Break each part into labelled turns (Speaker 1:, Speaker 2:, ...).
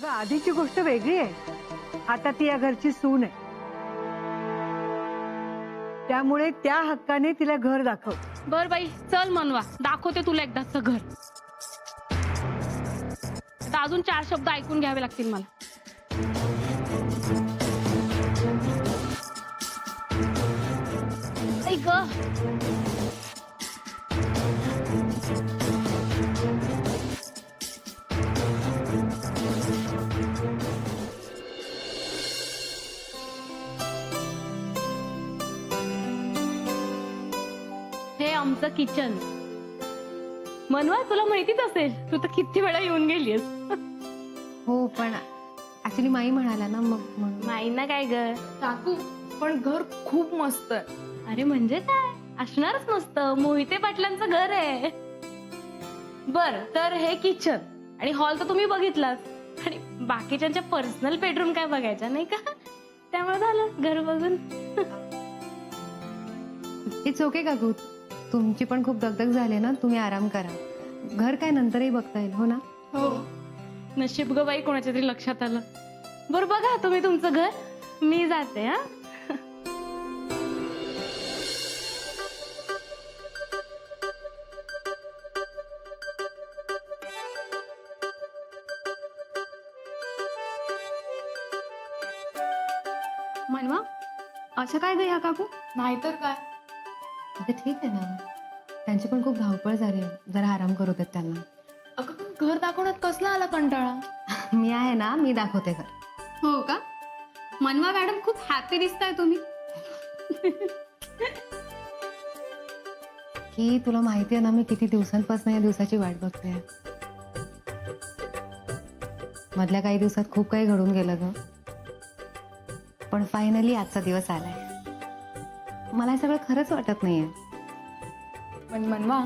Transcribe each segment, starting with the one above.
Speaker 1: अगं आधीची गोष्ट वेगळी आहे, आता ती या घरची सून आहे. त्यामुळे त्या हक्काने तिला घर दाखव.
Speaker 2: बर बाई, चल मनवा, दाखवते तुला एकदाच घर. आता अजून 4 शब्द ऐकून घ्यावे लागतील मला. ऐक हे आमचं किचन. मनवा, तुला माहितीच असेल, तू तर किती वेळा येऊन गेलीस.
Speaker 3: हो, पण ऍक्च्युली माई म्हणाला ना, मग
Speaker 2: नाही ना काय ग
Speaker 4: काकू, पण घर खूप मस्त आहे.
Speaker 2: अरे म्हणजे काय, असणारच मस्त, मोहिते पाटलांचं घर आहे. बर, तर हे किचन आणि हॉल तर तुम्ही बघितलाच, आणि बाकीच्यांच्या पर्सनल बेडरूम काय बघायच्या नाही का, त्यामुळे झालं घर बघून.
Speaker 3: इट्स ओके काकू, तुमची पण खूप दगदग झाली ना, तुम्ही आराम करा. घर काय नंतरही बघता येईल, हो ना?
Speaker 2: हो, नशीब ग बाई, कोणाच्या तरी लक्षात आलं. बरं बघा तुम्ही तुमचं घर, मी जाते. हा,
Speaker 3: मनवा, असं काय ग ह्या काकू?
Speaker 4: नाहीतर काय.
Speaker 3: अगं ठीक आहे ना, त्यांची पण खूप धावपळ झाली, जरा आराम करू देत त्यांना.
Speaker 4: अगं पण घर दाखवण्यात कसला आला कंटाळा.
Speaker 3: मी आहे ना, मी दाखवते घर.
Speaker 5: हो का? मनवा मॅडम, खूप हॅपी दिसताय तुम्ही.
Speaker 3: की तुला माहिती आहे ना, मी किती दिवसांपासून या दिवसाची वाट बघते. मधल्या काही दिवसात खूप काही घडून गेलं ग, पण फायनली आजचा दिवस आलाय. मला हे सगळं खरंच वाटत नाहीये.
Speaker 4: पण मनवा,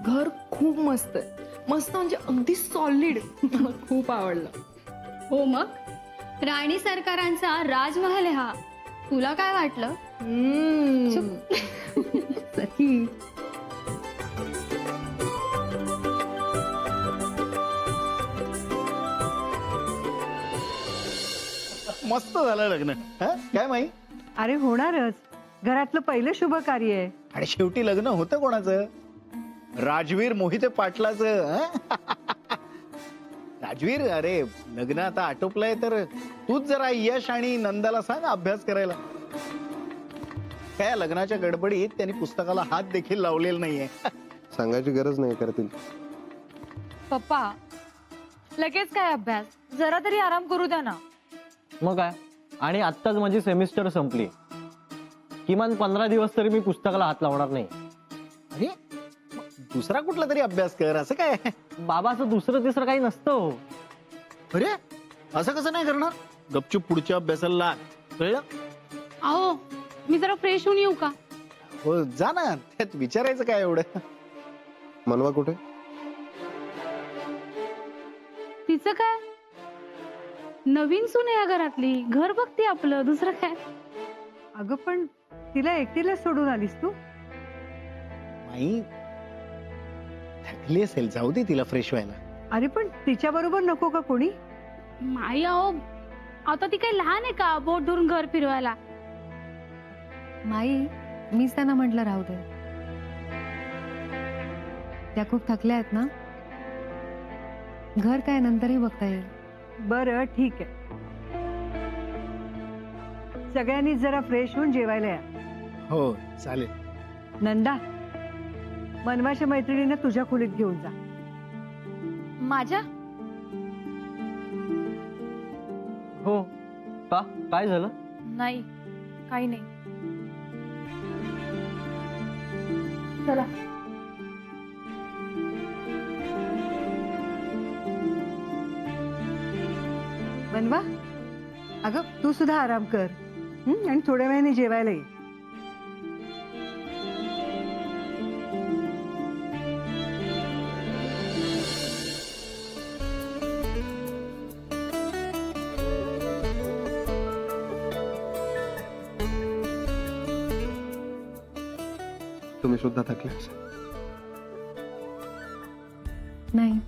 Speaker 4: घर खूप मस्त आहे. मस्त म्हणजे अगदी सॉलिड. मला खूप आवडलं.
Speaker 5: हो मग, राणी सरकारांचा राजमहल आहे हा. तुला काय वाटलं?
Speaker 3: सखी,
Speaker 6: मस्त झालं लग्न. काय माही?
Speaker 1: अरे होणारच, घरातलं पहिलं शुभ कार्य आहे.
Speaker 6: आणि शेवटी लग्न होतं कोणाचं? राजवीर मोहिते पाटलाचं. राजवीर, अरे लग्न आता आटोपलंय, तर तूच जरा यश आणि नंदाला सांग अभ्यास करायला. काय लग्नाच्या गडबडीत त्यांनी पुस्तकाला हात देखील लावलेला नाहीये.
Speaker 7: सांगायची गरज नाही, करतील.
Speaker 8: पप्पा, लगेच काय अभ्यास, जरा तरी आराम करू द्या ना.
Speaker 9: मग काय, आणि आत्ताच माझी सेमिस्टर संपली. किमान 15 दिवस तरी मी पुस्तकाला हात लावणार नाही.
Speaker 6: अरे मग दुसरा कुठला तरी अभ्यास कर, असं काय?
Speaker 9: बाबाचं दुसरं तिसरं काही नसतं.
Speaker 6: अरे असं कसं नाही करणार? गपचूप पुढच्या अभ्यासाला लाग, कळलं?
Speaker 2: अहो, मी जरा फ्रेश होऊन येऊ का?
Speaker 6: हो जा ना, त्यात विचारायचं काय एवढं.
Speaker 7: मनवा कुठे?
Speaker 2: तिचं काय, नवीन सून आहे या घरातली, घर बघते आपलं, दुसरं काय.
Speaker 1: अगं पण तिला एकटीला सोडून आलीस तू?
Speaker 6: माई थकली असेल, जाऊ दे तिला फ्रेश व्हायला.
Speaker 1: अरे पण तिच्या बरोबर नको का कोणी?
Speaker 2: माई अहो, आता ती काही लहान आहे का बोट धरून घर फिरवायला?
Speaker 3: माई, मीच त्यांना म्हटलं राहू दे. त्या खूप थकल्या आहेत ना, घर काय नंतरही बघता येईल.
Speaker 1: बरं ठीक आहे, सगळ्यांनी जरा फ्रेश होऊन जेवायला या.
Speaker 6: हो चालेल.
Speaker 1: नंदा, मनवाच्या मैत्रिणींना तुझ्या खोलीत घेऊन जा.
Speaker 8: माझ्या
Speaker 9: हो का, काय झालं?
Speaker 8: नाही, काही नाही.
Speaker 2: चला.
Speaker 1: मनवा, अगं तू सुद्धा आराम कर, आणि थोड्या वेळाने जेवायला ये.
Speaker 7: तुम्ही सुद्धा थकले असाल.
Speaker 3: नाही,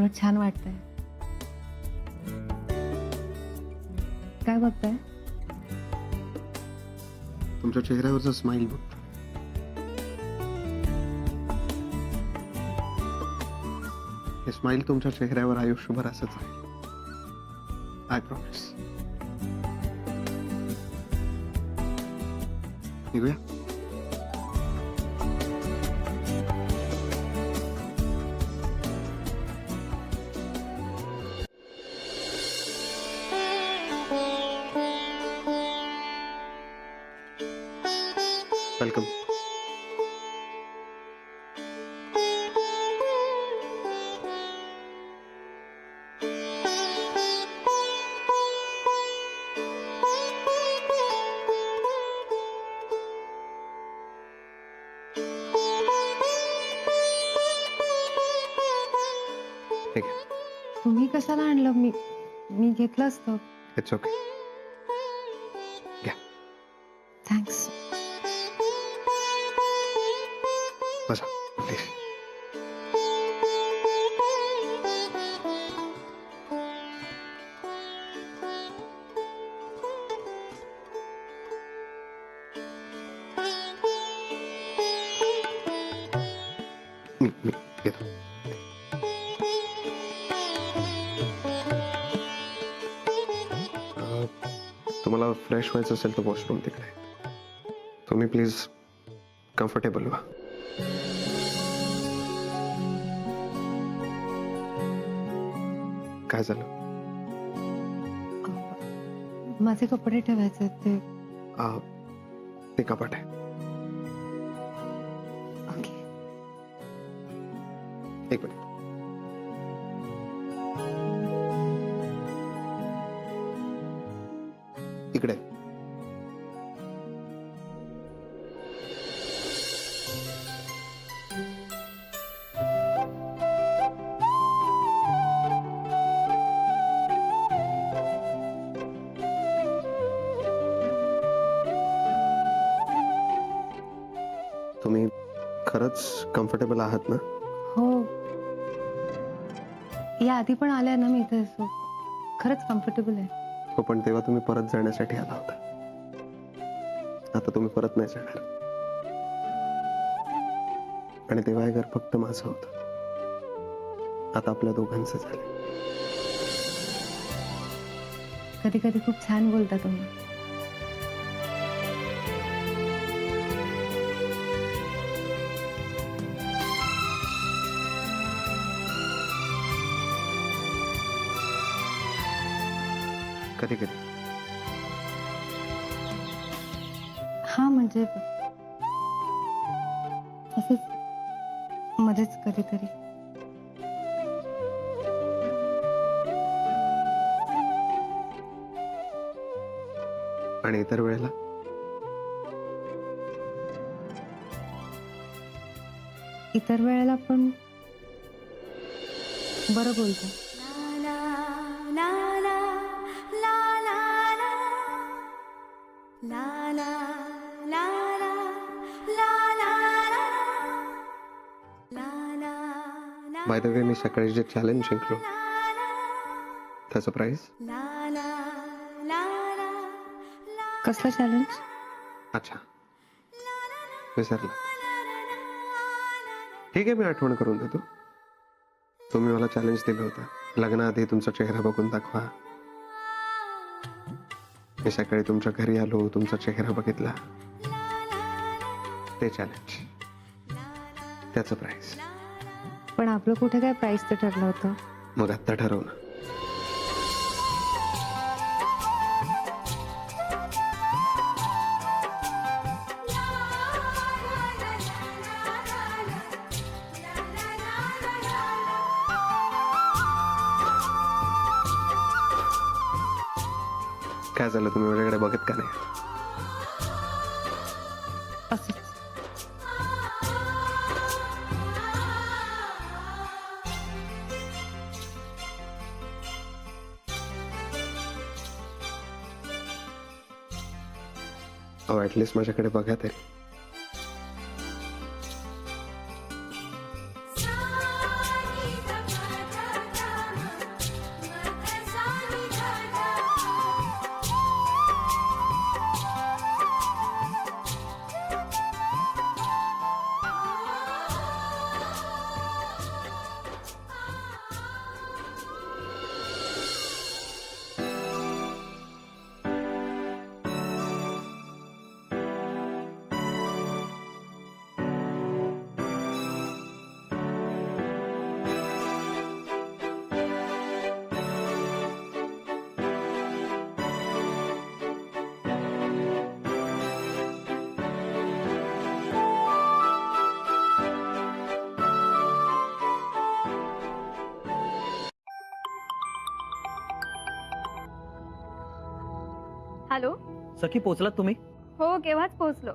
Speaker 3: उलट छान वाटतंय. काय बघताय?
Speaker 7: तुमच्या चेहऱ्यावरचा स्माइल बघतो. हे स्माइल तुमच्या चेहऱ्यावर आयुष्यभर असंच राहील. I promise. निघूया. वेलकम. ठीक आहे.
Speaker 3: तुम्ही कशाला आणलं? मी घेतलं असतं.
Speaker 7: It's okay.
Speaker 3: थँक्स.
Speaker 7: बसा प्लीज. मी येतो. तुम्हाला फ्रेश व्हायचं असेल तर वॉशरूम तिकडे आहे. तुम्ही प्लीज कम्फर्टेबल व्हा. काय झालं?
Speaker 3: माझे कपडे ठेवायचे ते.
Speaker 7: ते कपाट आहे.
Speaker 3: ओके.
Speaker 7: एक मिनिट. इकडे. तुम्ही खरंच कम्फर्टेबल आहात ना?
Speaker 3: हो. या आधी पण आल्या ना मी इथे, सो खरंच कम्फर्टेबल आहे.
Speaker 7: हो, पण तेव्हा तुम्ही परत जाण्यासाठी आला होता. आता तुम्ही परत नाही जाणार. आणि तेव्हा हे घर फक्त माझं होतं. आता आपल्या दोघांचं झालं.
Speaker 3: कधी कधी खूप छान बोलता तुम्ही.
Speaker 7: कधी कधी.
Speaker 3: हा म्हणजे असंच मध्येच कधीतरी.
Speaker 7: आणि इतर वेळेला?
Speaker 3: इतर वेळेला पण बरं बोलतो.
Speaker 7: बाय द वे, मी सकाळी जे चॅलेंज जिंकलो त्याचं प्राइस.
Speaker 3: कसलं चॅलेंज?
Speaker 7: अच्छा, विसरला. ठीक आहे, मी आठवण करून देतो. तुम्ही मला चॅलेंज दिलं होतं, लग्नाआधी तुमचा चेहरा बघून दाखवा. मी सकाळी तुमच्या घरी आलो, तुमचा चेहरा बघितला. ते चॅलेंज, त्याचं प्राइस.
Speaker 3: पण आपलं कुठे काय प्राइस तर ठरलं होतं.
Speaker 7: मग आत्ता ठरव ना. काय झालं, तुम्ही माझ्याकडे बघत का नाही?
Speaker 3: असंच.
Speaker 7: ऍटलिस्ट माझ्याकडे बघा तरी.
Speaker 8: हॅलो.
Speaker 9: सखी पोचलात तुम्ही?
Speaker 8: हो, केव्हाच पोहोचलो.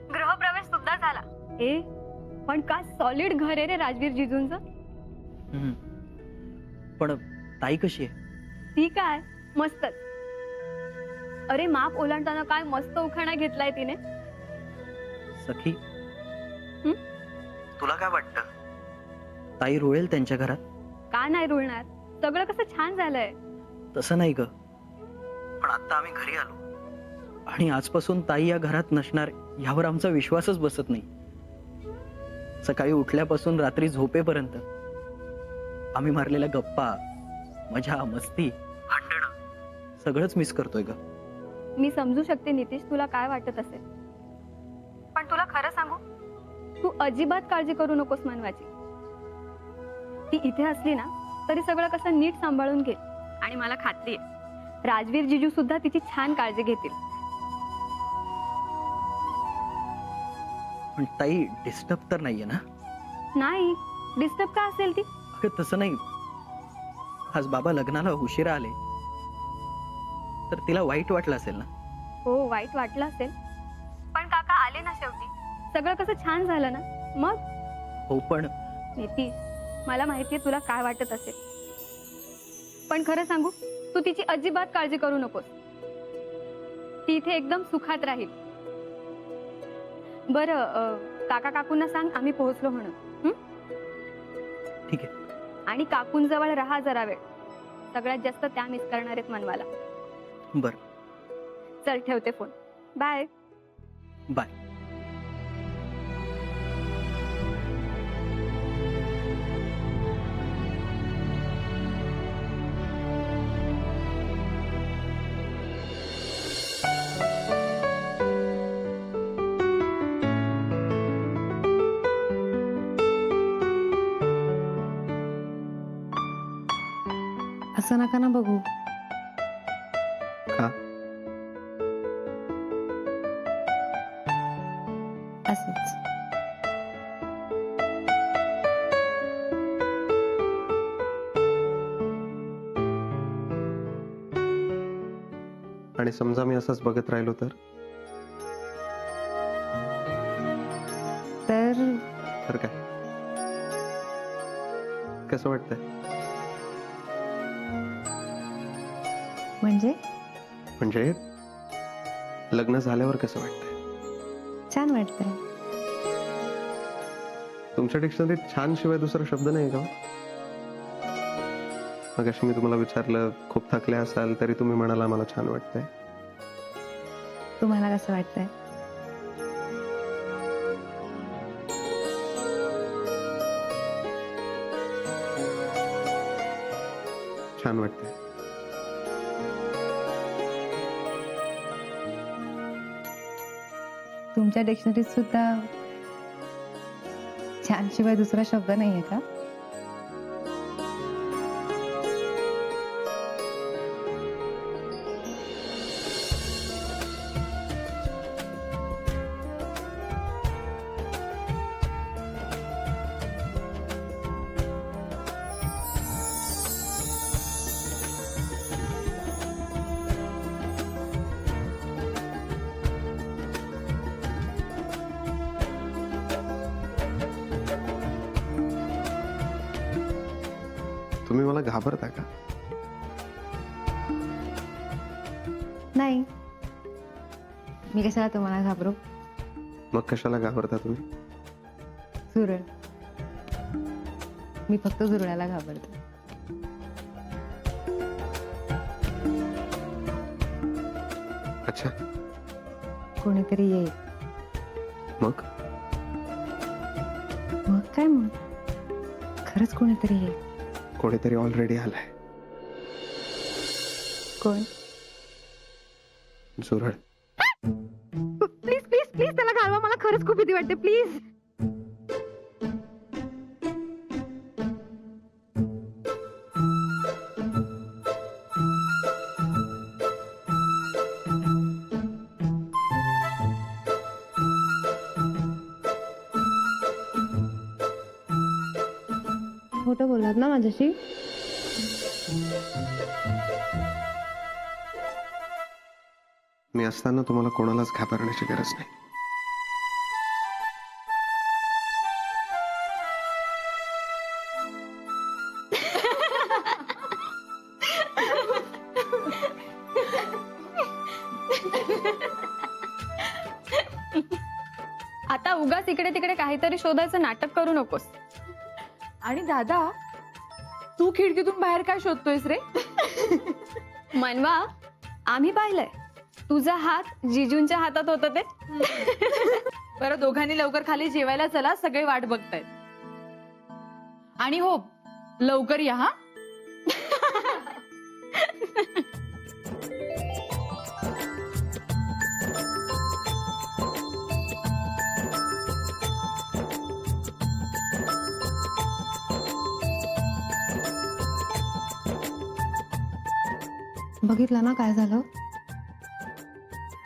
Speaker 8: गृहप्रवेश सुद्धा झाला. ए पण का सॉलिड घर आहे रे राजवीर जिजूंचं.
Speaker 9: पण ताई कशी आहे?
Speaker 8: ती काय मस्तच. अरे माप ओलांडताना काय मस्त उखाणा घेतलाय तिने.
Speaker 9: सखी
Speaker 8: हं?
Speaker 9: तुला काय वाटतं ताई रुळेल त्यांच्या घरात?
Speaker 8: का नाही रुळणार. सगळं कसं छान झालंय.
Speaker 9: तसं नाही ग, पण आता आम्ही घरी आलो आणि आजपासून ताई या घरात नसणार यावर आमचा विश्वासच बसत नाही. सकाळी उठल्यापासून रात्री झोपेपर्यंत आम्ही मारलेल्या गप्पा, मजा, मस्ती, भांडणं सगळंच मिस करतोय ग.
Speaker 8: मी समजू शकते नितीश तुला काय वाटत असेल, पण तुला खरं सांगू, तू अजिबात काळजी करू नकोस मनवाची. ती इथे असली ना तरी सगळं कसं नीट सांभाळून घेईल आणि मला खात्री आहे राजवीर जिजू सुद्धा तिची छान काळजी घेतील.
Speaker 9: पण ताई डिस्टर्ब तर नाहीये ना?
Speaker 8: नाही डिस्टर्ब का असेल ती.
Speaker 9: अगं तसं नाही, आज बाबा लग्नाला उशिरा आले तर तिला वाईट वाटलं असेल ना?
Speaker 8: हो वाईट वाटलं असेल, पण काका आले ना शेवटी. सगळं कसं छान झालं ना मग.
Speaker 9: हो पण
Speaker 8: नितीश मला माहितीये तुला काय वाटत असेल, पण खरं सांगू तू तिची अजिबात काळजी करू नकोस. ती इथे एकदम सुखात राहील. बरं काका काकूंना सांग आम्ही पोहोचलो म्हणून. हं?
Speaker 9: ठीक आहे.
Speaker 8: आणि काकूंजवळ राहा जरा वेळ. सगळ्यात जास्त त्या मिस करणार आहेत मनवाला.
Speaker 9: बर,
Speaker 8: चल ठेवते फोन. बाय.
Speaker 9: बाय.
Speaker 3: असं नका ना बघू.
Speaker 7: का?
Speaker 3: असंच.
Speaker 7: आणि समजा मी असंच बघत राहिलो तर?
Speaker 3: तर
Speaker 7: काय कसं वाटतंय? म्हणजे लग्न झाल्यावर कसं वाटतंय?
Speaker 3: छान वाटतंय.
Speaker 7: तुमच्या डिक्शनरीत छान शिवाय दुसरा शब्द नाही का? मग अशी मी तुम्हाला विचारलं खूप थकले असाल तरी तुम्ही म्हणाला मला छान वाटतंय.
Speaker 3: तुम्हाला कसं वाटतंय?
Speaker 7: छान वाटतंय.
Speaker 3: तुमच्या डिक्शनरीत सुद्धा छान शिवाय दुसरा शब्द नाहीये का?
Speaker 7: तुम्ही मला घाबरता का?
Speaker 3: नाही. मी कशाला तुम्हाला घाबरू?
Speaker 7: मग कशाला घाबरता तुम्ही?
Speaker 3: झुरळ. मी फक्त झुरळाला घाबरते.
Speaker 7: अच्छा.
Speaker 3: कोणीतरी येईल.
Speaker 7: मग
Speaker 3: मग काय मग खरंच कोणीतरी येईल.
Speaker 7: कोणीतरी ऑलरेडी आलाय.
Speaker 3: कोण?
Speaker 7: झुरळ.
Speaker 1: प्लीज प्लीज प्लीज त्याला घालवा. मला खरंच खूप भीती वाटते. प्लीज.
Speaker 3: खोटं बोललात ना माझ्याशी?
Speaker 7: मी असताना तुम्हाला कोणालाच घाबरण्याची गरज नाही.
Speaker 8: आता उगाच इकडे तिकडे काहीतरी शोधायचं नाटक करू नकोस.
Speaker 4: आणि दादा, तू खिडकीतून बाहेर काय शोधतोयस रे?
Speaker 8: मनवा, आम्ही पाहिलंय तुझा हात जिजूंच्या हातात होता ते.
Speaker 4: बरं, दोघांनी लवकर खाली जेवायला चला, सगळे वाट बघतायत. आणि हो, लवकर या हा.
Speaker 3: बघितलं ना काय झालं.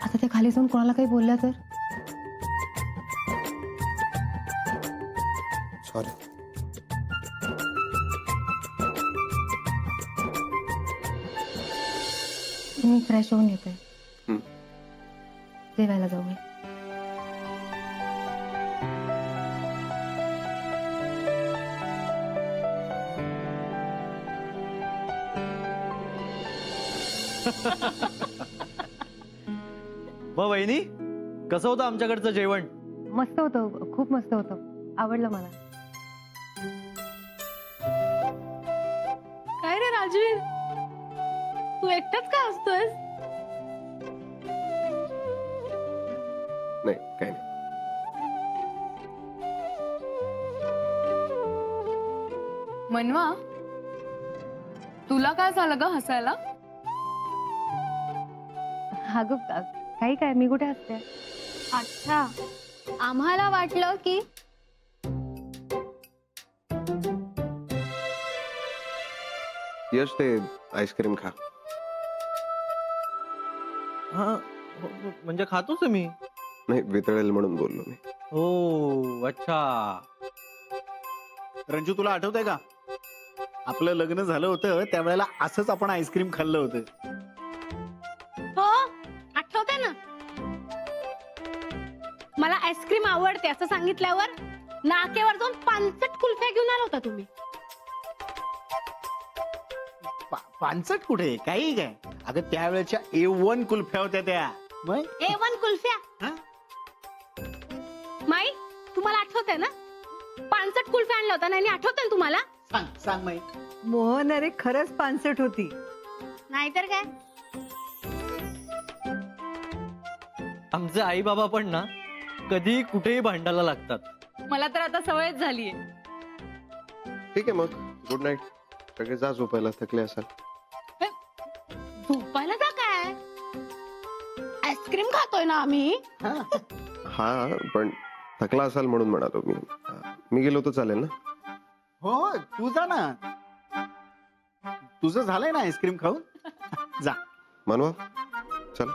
Speaker 3: आता ते खाली जाऊन कोणाला काही बोलल्या तर.
Speaker 7: सॉरी.
Speaker 3: मी फ्रेश होऊन येते.
Speaker 7: हं.
Speaker 3: जेवायला जाऊ मी.
Speaker 9: मग वहिनी, कसं होतं आमच्याकडचं जेवण?
Speaker 3: मस्त होतं, खूप मस्त होतं, आवडलं मला.
Speaker 2: काय रे राजवीर, तू एकटाच का असतोयस?
Speaker 7: नाही, काही नाही.
Speaker 4: मनवा, तुला काय झालं ग हसायला?
Speaker 3: अगं काही काय, मी कुठे असते.
Speaker 8: अच्छा, आम्हाला वाटलं की
Speaker 7: यश, ते आईस्क्रीम खा.
Speaker 9: हा, म्हणजे खातोच मी.
Speaker 7: नाही, वितळेल म्हणून बोललो मी.
Speaker 9: हो, अच्छा.
Speaker 6: रंजू, तुला आठवतंय का आपलं लग्न झालं होतं त्यावेळेला असंच आपण आईस्क्रीम खाल्लं होतं.
Speaker 2: हो, आठवतंय ना. मला आईस्क्रीम आवडते असं सांगितल्यावर नाक्यावर जाऊन 5 कुल्फ्या घेऊन आला होता तुम्ही.
Speaker 6: पानसट कुठे, काही काय. अगं त्यावेळेच्या A1 कुल्फ्या होत्या त्या. मग
Speaker 2: A1 कुल्फ्या.
Speaker 6: हा?
Speaker 2: माई, तुम्हाला आठवतंय ना 5 कुल्फ्या आणल्या होत्या. नाही आठवतंय ना तुम्हाला?
Speaker 6: सांग सांग माई.
Speaker 1: मोहन, अरे खरंच 65 होती.
Speaker 2: नाहीतर काय.
Speaker 9: आमचे आई बाबा पण ना कधी कुठेही भांडायला लागतात.
Speaker 4: मला तर आता सवयच झालीये.
Speaker 7: ठीक आहे मग, गुड नाईट. सगळे जा झोपायला, थकले असाल.
Speaker 2: झोपायला जा काय, आईस्क्रीम खातोय ना आम्ही.
Speaker 7: हा, पण थकला असाल म्हणून म्हणालो मी. मी गेलो तर चालेल ना?
Speaker 6: हो, तू जा ना. तुझं झालंय ना आईस्क्रीम खाऊन. जा.
Speaker 7: मनवा, चल.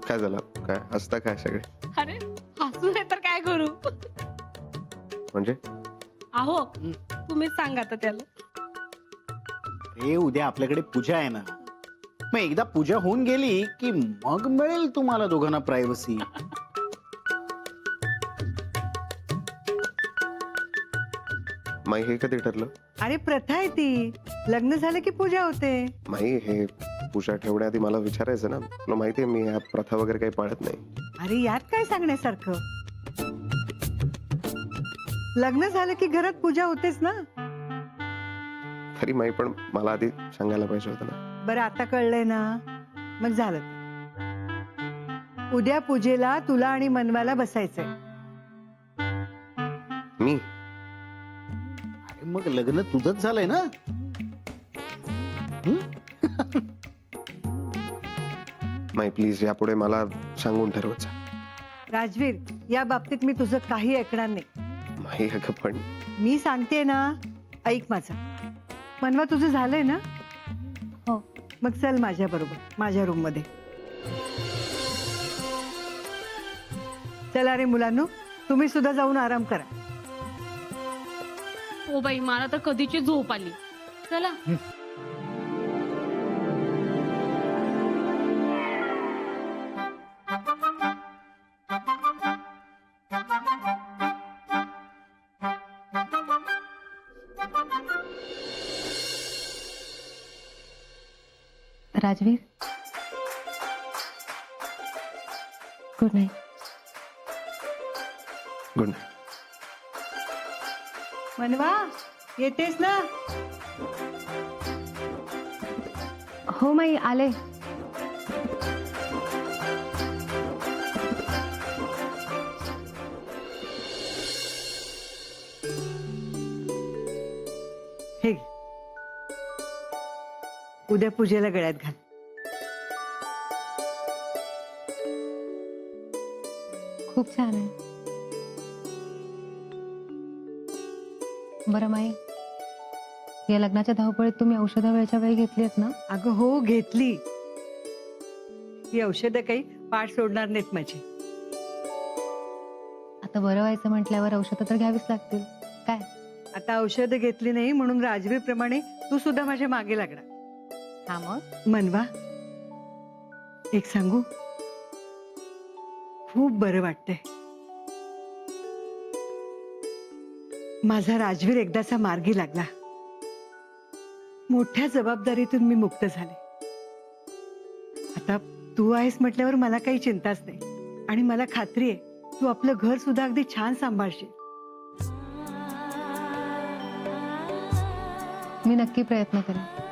Speaker 7: काय झालं, काय हसता काय सगळे?
Speaker 2: अरे हसू नये तर काय करू.
Speaker 7: म्हणजे
Speaker 2: अहो, तुम्हीच सांगा आता त्याला.
Speaker 6: हे उद्या आपल्याकडे पूजा आहे ना, मग एकदा पूजा होऊन गेली की मग मिळेल तुम्हाला दोघांना प्रायव्हसी.
Speaker 7: माई, हे कधी ठरलं?
Speaker 1: अरे प्रथा आहे ती, लग्न झालं की पूजा होते.
Speaker 7: माई, हे पूजा ठेवण्याआधी मला विचारायचं ना. तुला माहितीये मी ह्या प्रथा वगैरे काही पाळत नाही.
Speaker 1: अरे यात काय सांगण्यासारखं. लग्न झालं की घरात पूजा होतेच ना.
Speaker 7: तरी माई, पण मला आधी सांगायला पाहिजे होतं ना.
Speaker 1: बरं, आता कळलंय ना, मग झालं. उद्या पूजेला तुला आणि मनवाला बसायचंय.
Speaker 7: मी?
Speaker 6: अरे मग लग्न तुझंच झालंय ना.
Speaker 7: माई प्लीज, यापुढे मला सांगून ठरवत जा.
Speaker 1: राजवीर, या बाबतीत मी तुझं काही ऐकणार नाही.
Speaker 7: माई अगं, पण
Speaker 1: मी सांगते ना, ऐक माझं. मनवा, तुझं झालंय ना?
Speaker 3: हो.
Speaker 1: मग चल माझ्या बरोबर माझ्या रूम मध्ये. चला रे मुलांनो, तुम्ही सुद्धा जाऊन आराम करा.
Speaker 2: हो बाई मला तर कधीची झोप आली. चला.
Speaker 3: Rajveer, good night.
Speaker 7: Good night.
Speaker 1: मनवा येतेस ना?
Speaker 3: हो माई, आले.
Speaker 1: हे घे. उद्या पूजेला गळ्यात घाल.
Speaker 3: खूप छान आहे. बरं माई, या लग्नाच्या धावपळीत तुम्ही औषधं वेळच्या वेळी घेतली आहेत ना?
Speaker 1: अगं हो, घेतली. ही औषधं काही पाठ सोडणार नाहीत माझी.
Speaker 3: आता बरं व्हायचं म्हटल्यावर औषधं तर घ्यावीच लागतील. काय?
Speaker 1: आता औषधं घेतली नाही म्हणून राजवीर प्रमाणे तू सुद्धा माझ्या मागे लागणार.
Speaker 3: हा मग?
Speaker 1: मनवा, एक सांगू, खूप बरं वाटतंय. माझा राजवीर एकदाचा मार्गी लागला. मोठ्या जबाबदारीतून मी मुक्त झाले. आता तू आहेस म्हटल्यावर मला काही चिंताच नाही. आणि मला खात्री आहे तू आपलं घर सुद्धा अगदी छान सांभाळशील.
Speaker 3: मी नक्की प्रयत्न करेन.